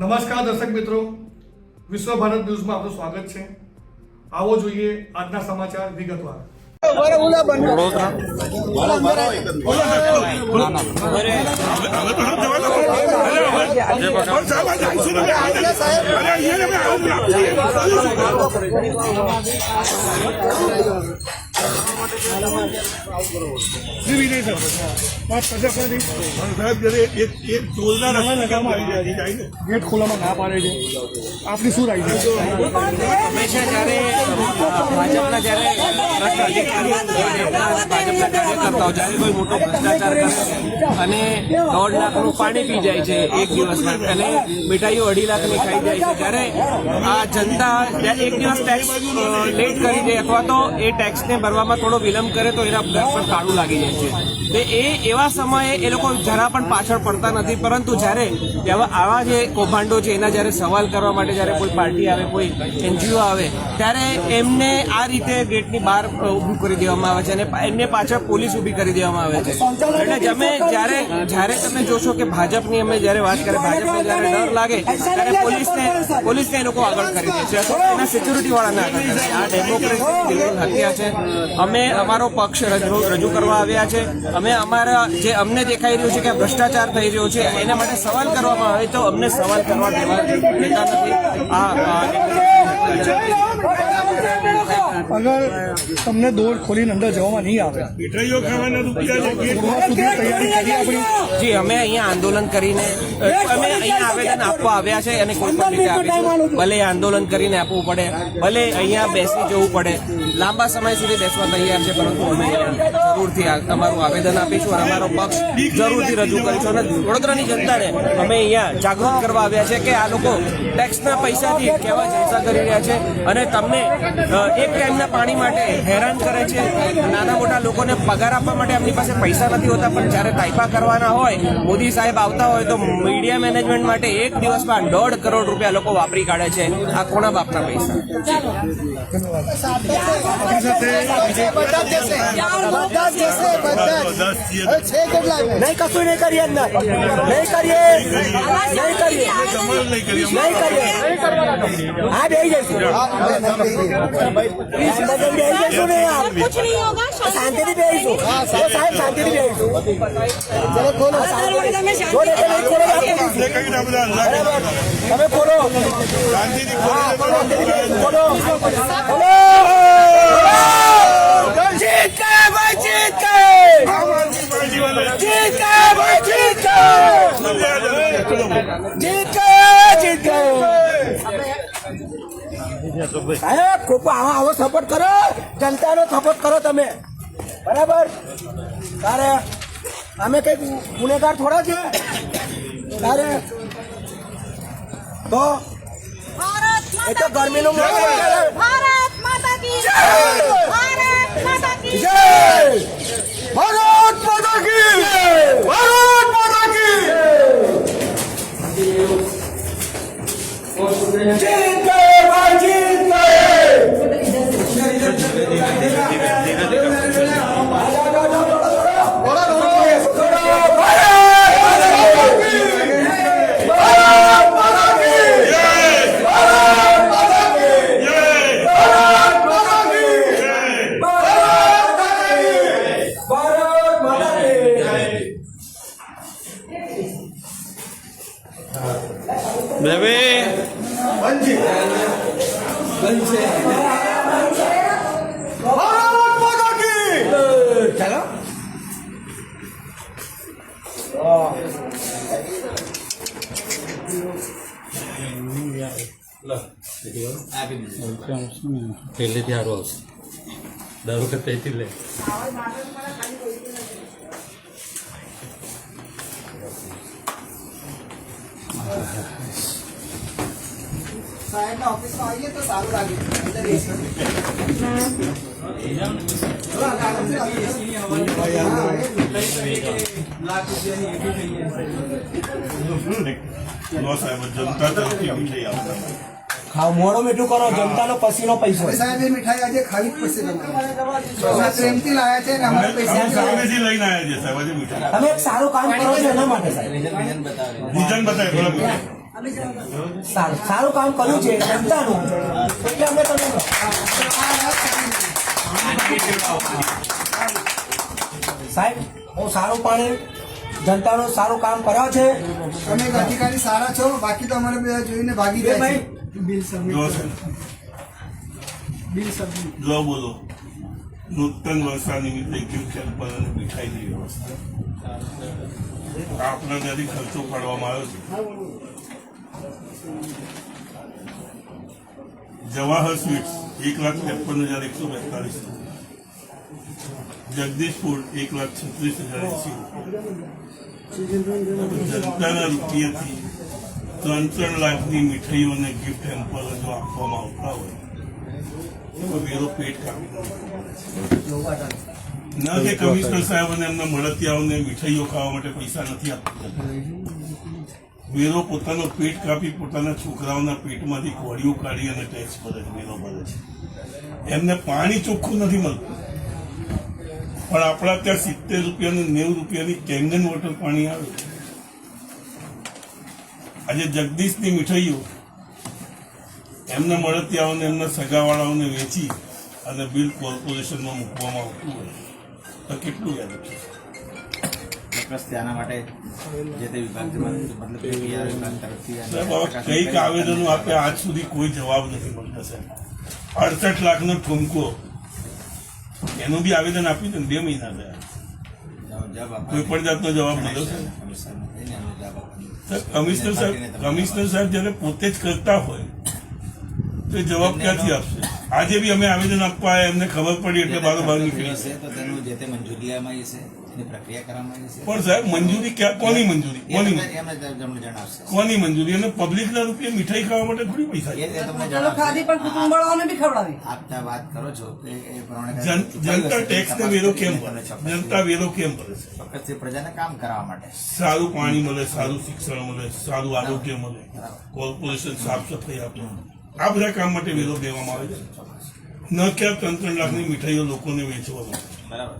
નમસ્કાર દર્શક મિત્રો, વિશ્વ ભારત ન્યૂઝમાં આપનું સ્વાગત છે। આવો જોઈએ આજના સમાચાર વિગતવાર। गेट खोला ना पाड़े आपनी शू राय है? हमेशा जયારે ભાજપના જયારે ભાજપના કાર્યકર્તાઓ જયારે કોઈ મોટો ભ્રષ્ટાચાર કરે અને 1.5 લાખનું પાણી પી જાય છે એક દિવસમાં અને મીઠાઈઓ 2.5 લાખની ખાઈ જાય છે, ત્યારે આ જનતા એક દિવસ ટેક્સ લેટ કરી દે અથવા તો એ ટેક્સને ભરવામાં થોડો વિલંબ કરે તો એના પર કાળું લાગી જાય છે। તો એવા સમયે એ લોકો જરા પણ પાછળ પડતા નથી, પરંતુ જ્યારે આવા જે કૌભાંડો છે એના જ્યારે સવાલ કરવા માટે જ્યારે કોઈ પાર્ટી આવે, કોઈ એનજીઓ આવે, ત્યારે એમને આ રીતે ગેટની બહાર ઊભું કરી દેવામાં આવે છે અને એમને પાછળ પોલીસ ઊભી કરી દેવામાં આવે છે। એટલે અમે જ્યારે તમે જોશો કે ભાજપની અમે જ્યારે વાત કરીએ, ભાજપને જ્યારે ડર લાગે ત્યારે પોલીસને એ લોકો આગળ કરી દે છે, એના સિક્યુરિટી વાળાને આગળ કરે છે। આ ડેમોક્રેસી હત્યા છે। અમે અમારો પક્ષ રજૂ કરવા આવ્યા છે। અમે અમારા જે અમને દેખાઈ રહ્યું છે કે ભ્રષ્ટાચાર થઈ રહ્યો છે એના માટે સવાલ કરવામાં આવે તો અમને સવાલ કરવા દેતા નથી। अगर તમને દોડ ખોલીને અંદર જવામાં નહીં આવે, મીઠાઈઓ ખાવાના રૂપિયા તૈયારી કરી આપણી। જી, અમે અહીંયા આંદોલન કરીને અમે અહીંયા આવેદન આપવા આવ્યા છે અને કોઈ પણ રીતે આપીશું। ભલે આંદોલન કરીને આપવું પડે, ભલે અહીંયા બેસી જવું પડે, લાંબા સમય સુધી બેસવા તૈયાર છે, પરંતુ અમે જરૂરથી અમારું આવેદન આપીશું અને અમારો પક્ષ જરૂરથી રજૂ કરીશું। અને વડોદરાની જનતાને અમે અહીંયા જાગૃત કરવા આવ્યા છે કે આ લોકો ટેક્સના પૈસાથી કેવા જલસા કરી રહ્યા છે અને તમને એક ટાઈમના પાણી માટે હેરાન કરે છે। નાના મોટા લોકોને પગાર આપવા માટે એમની પાસે પૈસા નથી હોતા, પણ જ્યારે તાઇપા કરવાના હોય, મોદી સાહેબ આવતા હોય તો મીડિયા મેનેજમેન્ટ માટે એક દિવસમાં 1.5 કરોડ રૂપિયા લોકો વાપરી કાઢે છે। આ કોના બાપના પૈસા? नहीं कसू नहीं करिए अंदर नहीं करिए हाँ दे जैसे कुछ नहीं होगा, शांति भी भेजो साहब, शांति भी भेजो। चलो खोलो हमें खोलो खोलो जीत के भाई जीत के जीत के भाई जीत के जीत के जीत के साहेब खूब આવો સપોર્ટ કરો, જનતાનો સપોર્ટ કરો તમે, બરાબર? તારે અમે કઈ ગુનેગાર થોડા છે તારે તો એ તો ગરમીનો भारत माता की जय, भारत माता की जय, भारत माता की भारत माता की जीत गए भाई जीत गए। બેબી चलो પહેલેથી સારું આવશે, દર વખત તેથી લે साहेब ऑफिस में आइए तो सारू लागे ખાવ મોડો મીઠું કરો, જનતાનો પસીનો પૈસો સાહેબ એ મીઠાઈ આજે ખાવી જ પડશે તમારે પ્રેમથી લાયા છે ને અમારે પૈસા લઈને આવ્યા છે સાહેબ, આજે મીઠાઈ તમે એક સારું કામ કરો છો એના માટે સાહેબ રીઝન બતાવે સારું કામ કર્યું છે જનતાનું એટલે અમે તમે સાહેબ હું સારું પાણી જનતાનું સારું કામ કર્યો છે. તમે એક અધિકારી સારા છો, બાકી તો અમારે બધા જોઈને ભાગી જાય છે. જો બોલો નૂતન વર્ષા નિમિત્તે ગિફ્ટ હેમ્પર અને મીઠાઈની વ્યવસ્થા આપણા ત્યાંથી ખર્ચો પાડવામાં આવ્યો છે. જવાહર સ્વીટ્સ 1,53,142, જગદીશપુર 1,36,080, જનતાના રૂપિયાથી 3 લાખની મીઠાઈઓને ગિફ્ટ હેમ્પર જો આપવામાં આવતા હોય તો વેરો પેટ કાપી ન કે કમિશનર સાહેબોને એમના મળતિયાઓને મીઠાઈઓ ખાવા માટે પૈસા નથી આપતા. વેરો પોતાનો પેટ કાપી પોતાના છોકરાઓના પેટમાંથી કોળીઓ કાઢી અને ટેક્સ ભરે છે, વેરો ભરે છે. એમને પાણી ચોખ્ખું નથી મળતું, પણ આપણા ત્યાં 70 રૂપિયા અને 90 રૂપિયાની કેંગન વોટર પાણી આવે છે. આજે જગદીશની મીઠાઈઓ એમના મળતિયાઓને એમના સગાવાળાઓને વેચી અને બિલ કોર્પોરેશનમાં મૂકવામાં આવતું હોય તો કેટલું યાદ છે? ચોક્કસ આના માટે જે તે વિભાગ સાહેબ હવે કઈક આવેદનો આપ્યા, આજ સુધી કોઈ જવાબ નથી મળતા. સાહેબ 68 લાખનો ઠુમકો એનું બી આવેદન આપ્યું હતું ને 2 મહિના થયા, કોઈ પણ જાતનો જવાબ મળ્યો છે. કમિશનર સાહેબ જયારે પોતે જ કરતા હોય તો એ જવાબ ક્યાંથી આપશે? આજે બી અમે આવેદન આપવા આવ્યા, એમને ખબર પડી એટલે બારોબાર નીકળી છે. તો તેનું જે તે મંજૂરી લેવામાં આવી છે, એની પ્રક્રિયા કરવામાં આવી છે. પણ સાહેબ મંજૂરી ક્યાં? કોની મંજૂરી? એમને તમને જણાવશે. કોની મંજૂરી? અને પબ્લિકના રૂપિયા મીઠાઈ ખાવા માટે થોડી પૈસા છે. એ તમને જણાવશે. પણ કુટુંબવાળાઓને બી ખવડાવી. આપ ત્યાં વાત કરો છો એ પ્રમાણે જનતા ટેક્સને વેરો કેમ ભરે છે? જનતા વેરો કેમ ભરે છે? ચોક્કસથી પ્રજાને કામ કરાવવા માટે. સારું પાણી મળે, સારું શિક્ષણ મળે, સારું આરોગ્ય મળે, કોર્પોરેશન સાફ સફાઈ આપે, આ બધા કામ માટે વેરો દેવામાં આવે છે. ન ક્યાં 3 લાખની મીઠાઈઓ લોકોને વેચવામાં આવે. બરાબર.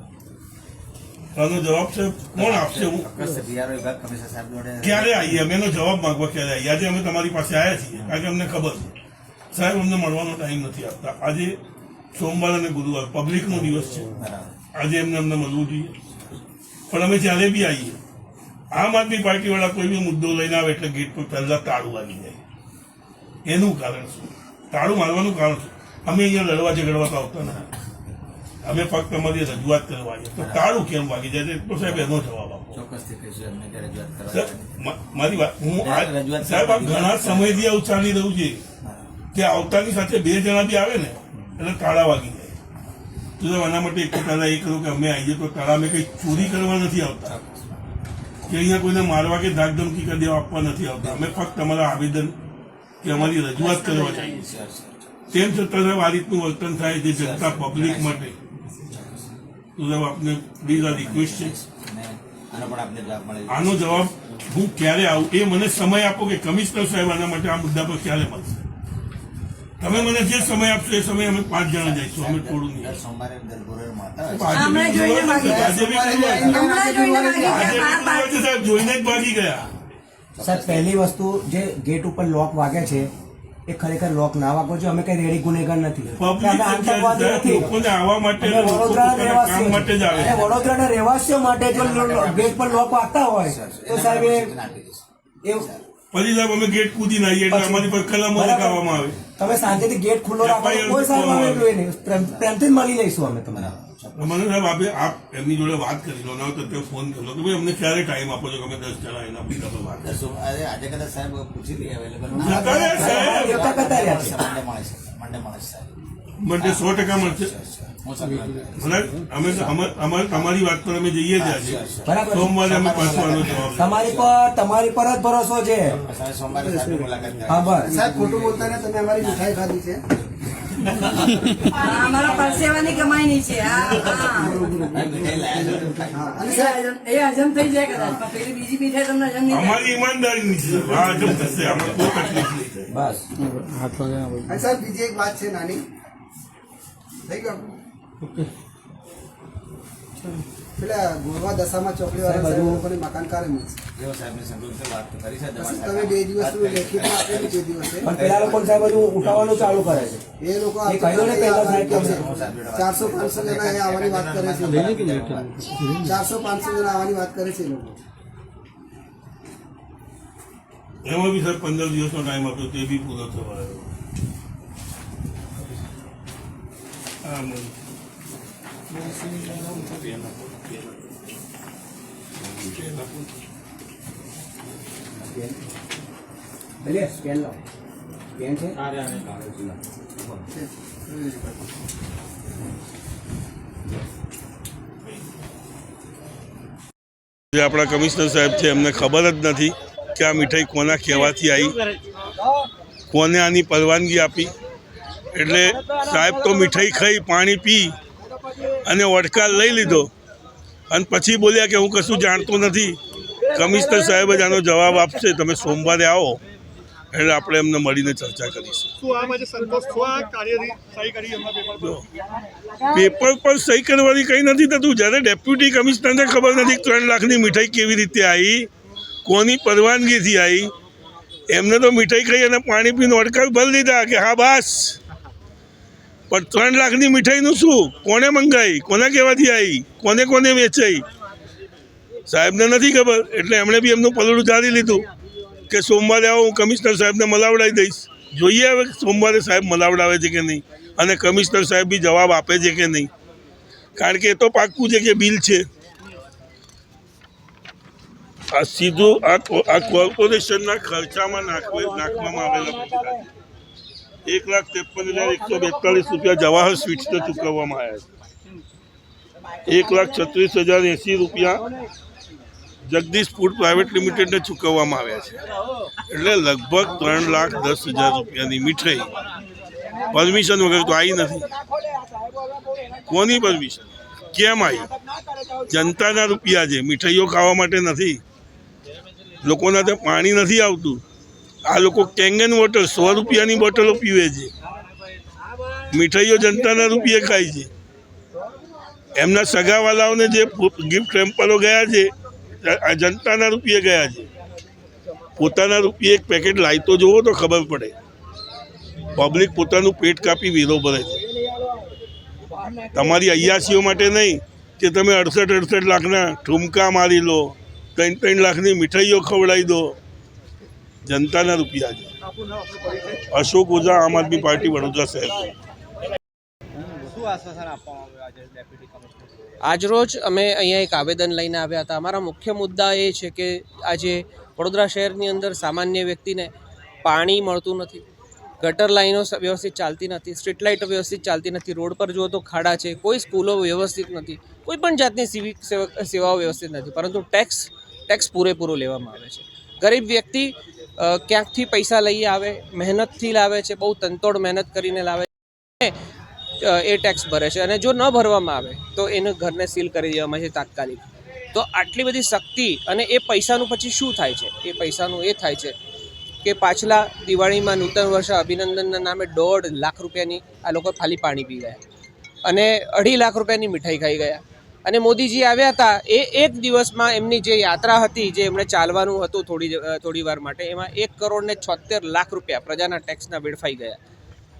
આનો જવાબ છે કોણ આપશે? હું ચોક્કસ બીઆરઓ વિભાગ કમિશનર સાહેબ જોડે ક્યારે આવીએ? અમે એનો જવાબ માંગવા ક્યારે આવીએ? આજે અમે તમારી પાસે આવ્યા છીએ કારણ કે અમને ખબર છે સાહેબ અમને મળવાનો ટાઈમ નથી આપતા. આજે સોમવાર અને ગુરુવાર પબ્લિકનો દિવસ છે, આજે અમને મળવું જોઈએ. પણ અમે જ્યારે બી આવીએ, આમ આદમી પાર્ટી વાળા કોઈ બી મુદ્દો લઈને આવે એટલે ગેટ પર પહેલા તાળું વાગી જાય. એનું કારણ શું? તાળું મારવાનું કારણ શું? અમે અહીંયા લડવા ઝઘડવા તો આવતા નથી, અમે ફક્ત અમારી રજૂઆત કરવા આવીએ. તો તાળું કેમ વાગી જાય છે? તો સાહેબ એનો જવાબ આપો. ચોક્કસથી કહીશું એમને કે રજૂઆત કરવા. મારી વાત હું સાહેબ આ ઘણા સમયથી આવું ચાલી રહ્યું છે કે આવતાની સાથે 2 જણા બી આવે ને એટલે તાળા વાગી જાય. તો આના માટે એક પહેલા એ કરું કે અમે આવીએ તો તાળા અમે કંઈ ચોરી કરવા નથી આવતા કે અહીંયા કોઈને મારવા કે ધાકધમકી કરી દેવા આપવા નથી આવતા. અમે ફક્ત અમારા આવેદન કે અમારી રજૂઆત કરવા જઈએ. તેમ છતાં સાહેબ આ રીતનું વર્તન થાય છે જનતા પબ્લિક માટે. તો સાહેબ આપને પ્લીઝ આ રિક્વેસ્ટ છે, આનો જવાબ હું ક્યારે આવું એ મને સમય આપો કે કમિશનર સાહેબ આના માટે આ મુદ્દા પર ક્યારે મળશે. તમે મને જે સમય આપશો એ સમય અમે 5 જણા જઈશું, અમે થોડું નહીં. સોમવારે સાહેબ જોઈને જ ભાગી ગયા. સાહેબ પહેલી વસ્તુ જે ગેટ ઉપર લોક વાગે છે એ ખરેખર લોક ના વાગવો જોઈએ. અમે કઈ રેડી ગુનેગાર નથી, આતંકવાદી નથી. લોકોને આવવા માટે વડોદરાના કામ માટે જ આવે. વડોદરાના રહેવાસીઓ માટે જો ગેટ પર લોક વાગતા હોય તો સાહેબ એ પછી સાહેબ અમે ગેટ કૂદીને આવીએ એટલે અમારી પર કલમો લગાવવામાં આવે. તમે શાંતિથી ગેટ ખુલ્લો રાખો, કોઈ સાહેબ અમે જોઈ નહીં, પ્રેમથી જ મળી લઈશું અમે તમને. મને સાહેબ આપ એમની જોડે વાત કરી લો, ના તો તે ફોન કરી લો કે ભાઈ અમને ક્યારે ટાઈમ આપો છો કે અમે 10 જણા એના પીતા પર વાત કરીશું. આજે કદાચ સાહેબ પૂછી લઈએ અવેલેબલ મંડે મળશે. અમે તમારી વાત પર અમે જઈએ જ આજે. સોમવારે અમે પાછું આનો જવાબ. તમારી પર જ ભરોસો છે. સોમવારે સાહેબની મુલાકાત હા બસ સાહેબ ખોટું બોલતા ને, તમે અમારી મીઠાઈ ખાધી છે. અમારા પરસેવાની કમાઈ છે. એ હજમ થઈ જાય કદાચ, પણ પેલી બીજી મીઠાઈ તમને હજમ નહીં થાય. અમારી ઈમાનદારી છે, આ હજમ થશે, આમાં કોઈ તકલીફ નહીં થાય. બસ અને સાહેબ બીજી એક વાત છે નાની, થઈ ગયું આપણું? પેલા ગોરવા દશામાં ચોકડીવાળા સાહેબ લોકોને મકાન કાઢે મળશે. જેઓ સાહેબની સંતોષ વાત તો કરી છે પછી તમે 2 દિવસનું લેખિતમાં આપેલું 2 દિવસે પણ પેલા લોકો સાહેબ બધું ઉઠાવવાનું ચાલુ કરે છે. એ લોકો એ કહ્યું ને પહેલા સાહેબ કે 400-500 જણા અહીંયા આવવાની વાત કરે છે. 400-500 જણા આવવાની વાત કરે છે એ લોકો. એમાં બી સર 15 દિવસનો ટાઈમ આપ્યો તે બી પૂરો થવા આવ્યો. હા મને ભલે સ્કેન લાવો. સ્કેન છે? જે આપણા કમિશનર સાહેબ છે એમને ખબર જ નથી કે આ મીઠાઈ કોના કહેવાથી આવી, કોને આની પરવાનગી આપી. એટલે સાહેબ તો મીઠાઈ ખાઈ, પાણી પી અને વડકા લઈ લીધો અને પછી બોલ્યા કે હું કશું જાણતો નથી. કમિશનર સાહેબ જ આનો જવાબ આપશે. તમે સોમવારે આવો એટલે આપણે એમને મળીને ચર્ચા કરીશું. પેપર પર સહી કરવાની કંઈ નથી થતું. જ્યારે ડેપ્યુટી કમિશનરને ખબર નથી 3 લાખની મીઠાઈ કેવી રીતે આવી, કોની પરવાનગીથી આવી. એમને તો મીઠાઈ ખાઈ અને પાણી પીને વડકા ભરી દીધા કે હા બસ. પણ 3 લાખની મીઠાઈનું શું, કોને મંગાવી, કોના કહેવાથી આવી, કોને કોને વેચાઈ, સાહેબને નથી ખબર. એટલે એમણે બી એમનું પલડું ઝાડી લીધું કે સોમવારે આવો, હું કમિશનર સાહેબને મલાવડાવી દઈશ. જોઈએ હવે સોમવારે સાહેબ મલાવડાવે છે કે નહીં અને કમિશનર સાહેબ બી જવાબ આપે છે કે નહીં. કારણ કે એ તો પાક્કું છે કે બિલ છે. આ સીધું આ કોર્પોરેશનના ખર્ચામાં નાખવામાં આવેલા પૈસા છે. 1,53,142 રૂપિયા જવાહર સ્વીટ્સને ચૂકવવામાં આવ્યા છે. 1,36,080 રૂપિયા જગદીશ ફૂડ પ્રાઇવેટ લિમિટેડને ચૂકવવામાં આવ્યા છે. એટલે લગભગ 3,10,000 રૂપિયાની મીઠાઈ પરમિશન વગર તો આવી નથી. કોની પરમિશન, કેમ આવી? જનતાના રૂપિયા છે, મીઠાઈઓ ખાવા માટે નથી. લોકોના ત્યાં પાણી નથી આવતું. આ લોકો કેંગન વોટર 100 રૂપિયાની બોટલો પીવે છે. મીઠાઈઓ જનતાના રૂપિયે ખાય છે. એમના સગાવાલાઓને જે ગિફ્ટ હેમ્પરો ગયા છે આ જનતાના રૂપિયે ગયા છે. પોતાના રૂપિયે એક પેકેટ લાવી તો જોવો તો ખબર પડે. પબ્લિક પોતાનું પેટ કાપી વેરો ભરે છે. તમારી અયાસીઓ માટે નહીં કે તમે 68 લાખના ઠુમકા મારી લો, 3 લાખની મીઠાઈઓ ખવડાવી દો. જનતાના રૂપિયા છે. અશોક ઓઝા, આમ આદમી પાર્ટી, વડોદરા શહેર. આજરોજ અમે અહીંયા એક આવેદન લઈને આવ્યા હતા. અમારા મુખ્ય મુદ્દા એ છે કે આજે વડોદરા શહેરની અંદર સામાન્ય વ્યક્તિને પાણી મળતું નથી, ગટર લાઈનો વ્યવસ્થિત ચાલતી નથી, સ્ટ્રીટ લાઇટો વ્યવસ્થિત ચાલતી નથી, રોડ પર જુઓ તો ખાડા છે, કોઈ સ્કૂલો વ્યવસ્થિત નથી, કોઈ પણ જાતની સિવિક સેવાઓ વ્યવસ્થિત નથી. પરંતુ ટેક્સ પૂરેપૂરો લેવામાં આવે છે. ગરીબ વ્યક્તિ ક્યાંકથી પૈસા લઈ આવે, મહેનતથી લાવે છે, બહુ તનતોડ મહેનત કરીને લાવે છે, એ ટેક્સ ભરે છે. અને જો ન ભરવામાં આવે તો એને ઘરને સીલ કરી દેવામાં છે તાત્કાલિક. તો આટલી બધી શક્તિ અને એ પૈસાનું પછી શું થાય છે? એ પૈસાનું એ થાય છે કે પાછલા દિવાળીમાં નૂતન વર્ષ અભિનંદનના નામે 1.5 લાખ રૂપિયાની આ લોકો ખાલી પાણી પી ગયા અને 2.5 લાખ રૂપિયાની મીઠાઈ ખાઈ ગયા. અને મોદીજી આવ્યા હતા એ એક દિવસમાં એમની જે યાત્રા હતી, જે એમણે ચાલવાનું હતું થોડી વાર માટે, એમાં 1,76 લાખ રૂપિયા પ્રજાના ટેક્સના વેડફાઈ ગયા.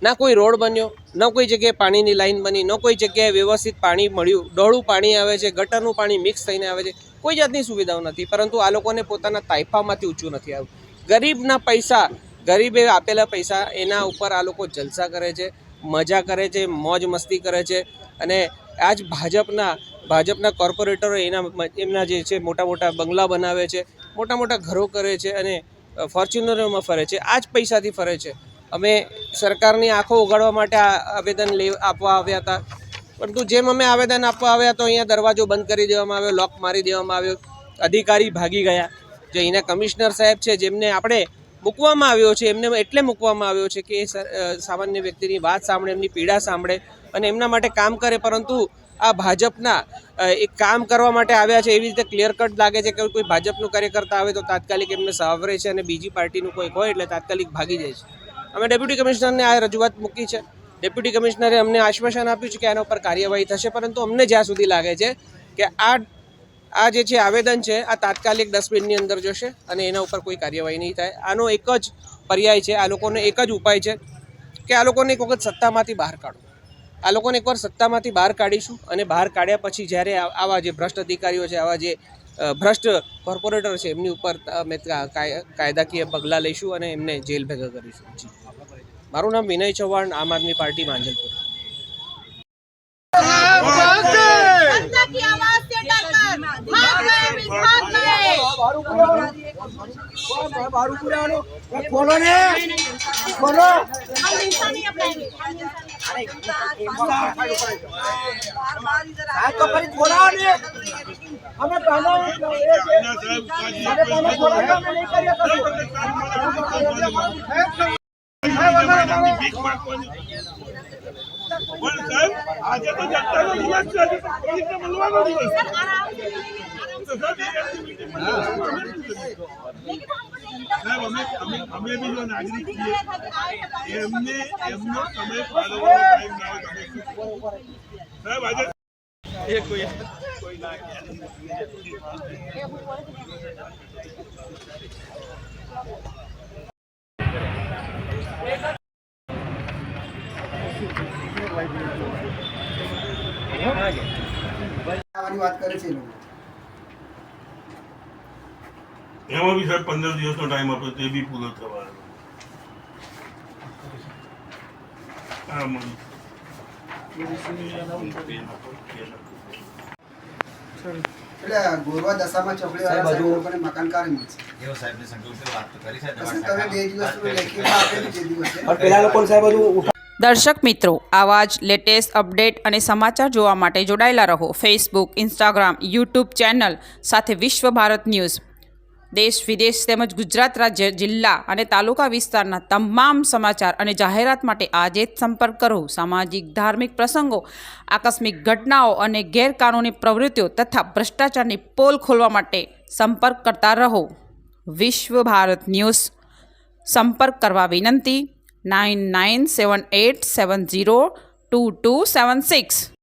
ના કોઈ રોડ બન્યો, ન કોઈ જગ્યાએ પાણીની લાઈન બની, ન કોઈ જગ્યાએ વ્યવસ્થિત પાણી મળ્યું. ડોળું પાણી આવે છે, ગટરનું પાણી મિક્સ થઈને આવે છે, કોઈ જાતની સુવિધાઓ નથી. પરંતુ આ લોકોને પોતાના તાઇફામાંથી ઊંચું નથી આવ્યું. ગરીબના પૈસા, ગરીબે આપેલા પૈસા, એના ઉપર આ લોકો જલસા કરે છે, મજા કરે છે, મોજ મસ્તી કરે છે. અને આજ ભાજપના કોર્પોરેટરો એમના જે છે મોટા મોટા બંગલા બનાવે છે, મોટા મોટા ઘરો કરે છે અને ફોર્ચ્યુનરોમાં ફરે છે. આ જ પૈસાથી ફરે છે. અમે સરકારની આંખો ઉગાડવા માટે આ આવેદન આપવા આવ્યા હતા. પરંતુ જેમ અમે આવેદન આપવા આવ્યા તો અહીંયા દરવાજો બંધ કરી દેવામાં આવ્યો, લોક મારી દેવામાં આવ્યો, અધિકારી ભાગી ગયા. જે અહીંના કમિશનર સાહેબ છે, જેમને આપણે મૂકવામાં આવ્યો છે, એમને એટલે મૂકવામાં આવ્યો છે કે એ સામાન્ય વ્યક્તિની વાત સાંભળે, એમની પીડા સાંભળે અને એમના માટે કામ કરે. પરંતુ આ ભાજપના એક કામ કરવા માટે આવ્યા છે એવી રીતે ક્લિયર કટ લાગે છે કે કોઈ ભાજપનું કાર્યકર્તા આવે તો તાત્કાલિક એમને સાવરે છે અને બીજી પાર્ટીનું કોઈ હોય એટલે તાત્કાલિક ભાગી જાય છે. અમે ડેપ્યુટી કમિશનરને આ રજૂઆત મૂકી છે. ડેપ્યુટી કમિશનરે અમને આશ્વાસન આપ્યું છે કે આના ઉપર કાર્યવાહી થશે. પરંતુ અમને જ્યાં સુધી લાગે છે કે આ જે છે આવેદન છે આ તાત્કાલિક ડસ્ટબિનની અંદર જશે અને એના ઉપર કોઈ કાર્યવાહી નહીં થાય. આનો એક જ પર્યાય છે, આ લોકોનો એક જ ઉપાય છે કે આ લોકોને એક વખત સત્તામાંથી બહાર કાઢો. આ લોકોને એકવાર સત્તામાંથી બહાર કાઢીશું અને બહાર કાઢ્યા પછી જ્યારે આવા જે ભ્રષ્ટ અધિકારીઓ છે, આવા જે ભ્રષ્ટ કોર્પોરેટર છે એમની ઉપર અમે કાયદાકીય પગલાં લઈશું અને એમને જેલ ભેગા કરીશું. જી, મારું નામ વિનય ચૌહાણ, આમ આદમી પાર્ટી માંજલપુર. जनता की आवाज से डरकर भाग गए विभाग गए। खोलो ने खोलो हम हिंसा नहीं अपनाएंगे। आज तो फरी खोला ने हमें पहले खोला था मैं नहीं करिया પણ સાહેબ આજે તો જનતાનો દિવસ છે, આજે તો પોલીસને મળવાનો દિવસ છે. સાહેબ અમે બી જો નાગરિક છીએ એમને એમનો સમય ફાળવવાનો ટાઈમ ના હોય. સાહેબ આજે આવવાની વાત કરે છે એ લોકો. એમાં બી સાહેબ 15 દિવસનો ટાઈમ આપ્યો તે બી પૂરો થવાનો. હા મળી એટલે ગોરવા દશામાં ચોકડી વાળા સાહેબ લોકોને મકાન કાઢી છે. એવો સાહેબને સંતોષે વાત તો કરી છે. પછી તમે 2 દિવસનું લેખિતમાં આપેલું છે દિવસે. પેલા લોકો સાહેબ બધું દર્શક મિત્રો, આવા જ લેટેસ્ટ અપડેટ અને સમાચાર જોવા માટે જોડાયેલા રહો ફેસબુક, ઇન્સ્ટાગ્રામ, યુટ્યુબ ચેનલ સાથે વિશ્વ ભારત ન્યૂઝ. દેશ વિદેશ તેમજ ગુજરાત રાજ્ય, જિલ્લા અને તાલુકા વિસ્તારના તમામ સમાચાર અને જાહેરાત માટે આજે જ સંપર્ક કરો. સામાજિક ધાર્મિક પ્રસંગો, આકસ્મિક ઘટનાઓ અને ગેરકાનૂની પ્રવૃત્તિઓ તથા ભ્રષ્ટાચારની પોલ ખોલવા માટે સંપર્ક કરતા રહો. વિશ્વ ભારત ન્યૂઝ. સંપર્ક કરવા વિનંતી 9978702276.